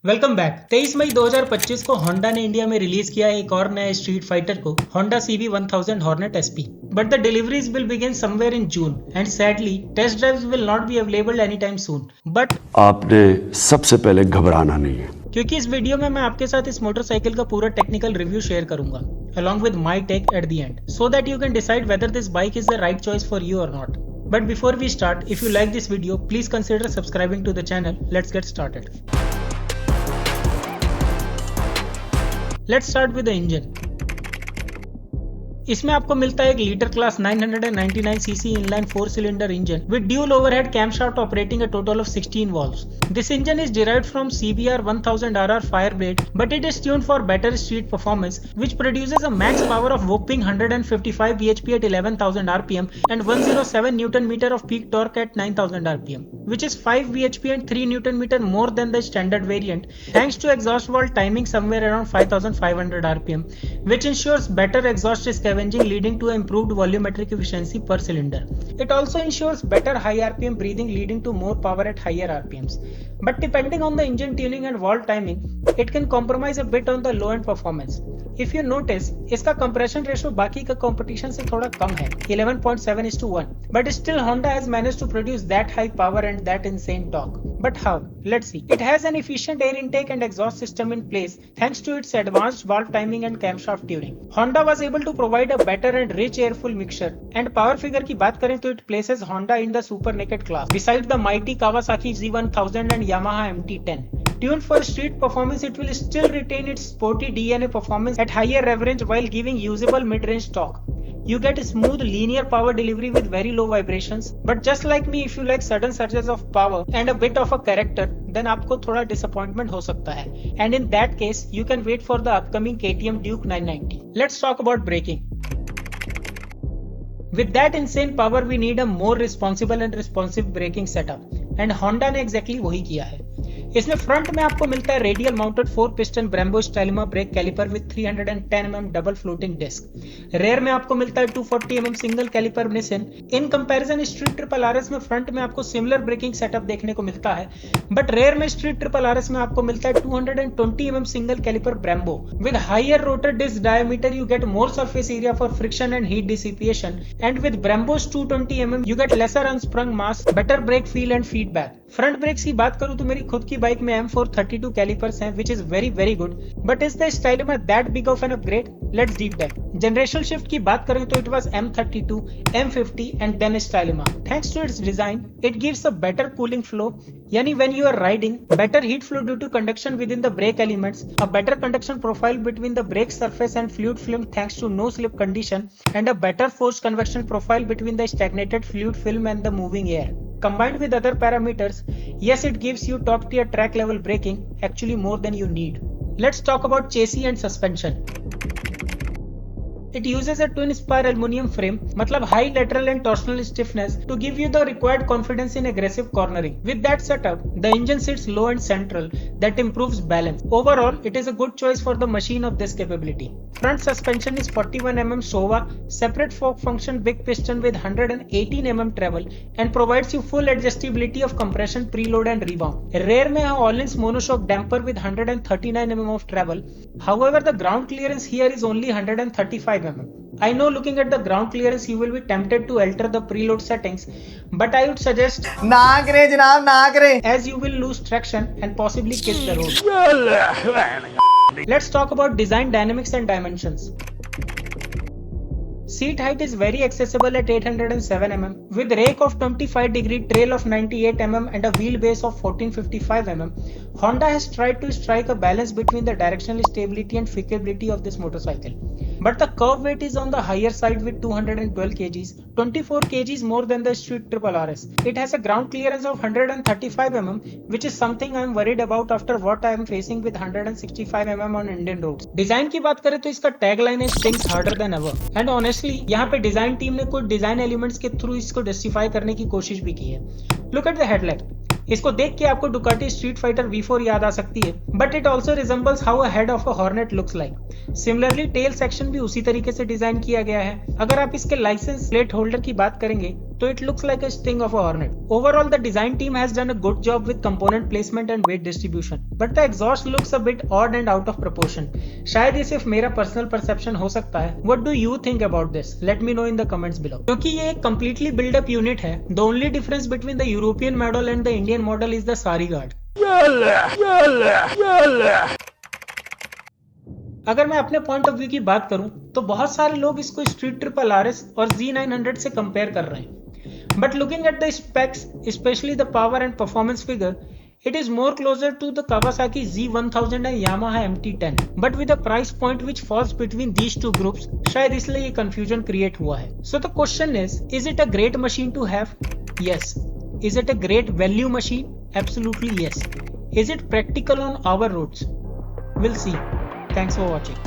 Welcome back. 23 मई 2025 को Honda ने India में रिलीज किया एक और नया स्ट्रीट फाइटर को, Honda CB1000 Hornet SP। But the deliveries will begin somewhere in June and sadly test drives will not be available any time soon. But आपने सबसे पहले घबराना नहीं है, क्योंकि इस वीडियो में मैं आपके साथ इस मोटरसाइकिल का पूरा टेक्निकल रिव्यू शेयर करूंगा along with my take at the end, so that you can decide whether this bike is the right choice for you or not. But before we start, if you like this video, please consider subscribing to the channel. Let's get started. Let's start with the engine. इसमें आपको मिलता है एक litre class 999cc inline 4-cylinder engine with dual overhead camshaft operating a total of 16 valves. This engine is derived from CBR 1000RR Fireblade, but it is tuned for better street performance, which produces a max power of whopping 155 bhp at 11,000 rpm and 107 Nm of peak torque at 9,000 rpm, which is 5 bhp and 3 Nm more than the standard variant, thanks to exhaust valve timing somewhere around 5,500 rpm, which ensures better exhaust scavenging, leading to improved volumetric efficiency per cylinder. It also ensures better high RPM breathing, leading to more power at higher RPMs. But depending on the engine tuning and valve timing, it can compromise a bit on the low end performance. If you notice, इसका compression ratio बाकी का competition से थोड़ा कम है, 11.7:1. But still Honda has managed to produce that high power and that insane torque. But how? Let's see. It has an efficient air intake and exhaust system in place thanks to its advanced valve timing and camshaft tuning. Honda was able to provide a better and rich airful mixture. And power figure की बात करें तो it places Honda in the super naked class, besides the mighty Kawasaki Z1000 and Yamaha MT10. Tuned for street performance, it will still retain its sporty DNA performance at higher rev range while giving usable mid-range torque. You get smooth linear power delivery with very low vibrations. But just like me, if you like sudden surges of power and a bit of a character, then आपको थोड़ा disappointment हो सकता है. And in that case, you can wait for the upcoming KTM Duke 990. Let's talk about braking. With that insane power, we need a more responsible and responsive braking setup. And Honda ने exactly वही किया है. इसमें front में आपको मिलता है radial mounted 4 piston Brembo Stylema brake caliper with 310 mm double floating disc. Rear में आपको मिलता है 240 mm single caliper Nissin. In comparison Street Triple RS में फ्रंट में आपको सिमिलर ब्रेकिंग सेटअप देखने को मिलता है, बट रेयर में स्ट्रीट ट्रिपल RS में आपको मिलता है 220 mm single caliper Brembo with higher rotor disc diameter. You get more surface area for friction and heat dissipation, and with Brembos 220 mm you get lesser unsprung mass, better brake feel and feedback. Front brakes की बात करूं तो मेरी खुद की bike में M432 callipers हैं, which is very good. But is the Stylimer that big of an upgrade? Let's deep dive. Generational shift की बात करें तो it was M32, M50 and then Stylimer. Thanks to its design, it gives a better cooling flow. यानी when you are riding, better heat flow due to conduction within the brake elements, a better conduction profile between the brake surface and fluid film thanks to no slip condition, and a better forced convection profile between the stagnated fluid film and the moving air. Combined with other parameters, yes, it gives you top tier track level braking, actually more than you need. Let's talk about chassis and suspension. It uses a twin spar aluminum frame, मतलब high lateral and torsional stiffness to give you the required confidence in aggressive cornering. With that setup, the engine sits low and central, that improves balance. Overall, it is a good choice for the machine of this capability. Front suspension is 41 mm Showa, separate fork function big piston with 118 mm travel, and provides you full adjustability of compression, preload and rebound. Rear में है Öhlins monoshock damper with 139 mm of travel. However, the ground clearance here is only 135 mm. I know looking at the ground clearance you will be tempted to alter the preload settings, but I would suggest ना करें जनाब, ना करें, as you will lose traction and possibly kiss the road. Let's talk about design dynamics and dimensions. Seat height is very accessible at 807 mm with rake of 25 degree, trail of 98 mm and a wheelbase of 1455 mm. Honda has tried to strike a balance between the directional stability and fickability of this motorcycle. But the curve weight is on the higher side with 212 kgs, 24 kgs more than the Street Triple RS. It has a ground clearance of 135 mm, which is something I am worried about after what I am facing with 165 mm on Indian roads. Design की बात करें तो इसका tagline है Things harder than ever. And honestly, यहाँ पे design team ने कुछ डिजाइन एलिमेंट्स के थ्रू इसको जस्टिफाई करने की कोशिश भी की है. Look at the headlight. इसको देख के आपको डुकाटी स्ट्रीट फाइटर V4 याद आ सकती है, but it also resembles how a head of a hornet looks like. Similarly tail section भी उसी तरीके से डिजाइन किया गया है। अगर आप इसके लाइसेंस प्लेट होल्डर की बात करेंगे तो it looks like a sting of a hornet. Overall, the design team has done a good job with component placement and weight distribution, but the exhaust looks a bit odd and out of proportion. शायद ये सिर्फ मेरा personal perception हो सकता है. What do you think about this? Let me know in the comments below. क्योंकि ये एक completely built up unit है, the only difference between the European model and the Indian model is the sari guard. अगर मैं अपने point of view की बात करूं तो बहुत सारे लोग इसको स्ट्रीट ट्रिपल RS और Z900 से कंपेयर कर रहे हैं, but looking at the specs, specially the power and performance figure, it is more closer to the Kawasaki Z1000 and Yamaha MT10, but with a price point which falls between these two groups, शायद इसलिए ये confusion create हुआ है. So the question is it a great machine to have? Yes. Is it a great value machine? Absolutely yes. Is it practical on our roads? We'll see. Thanks for watching.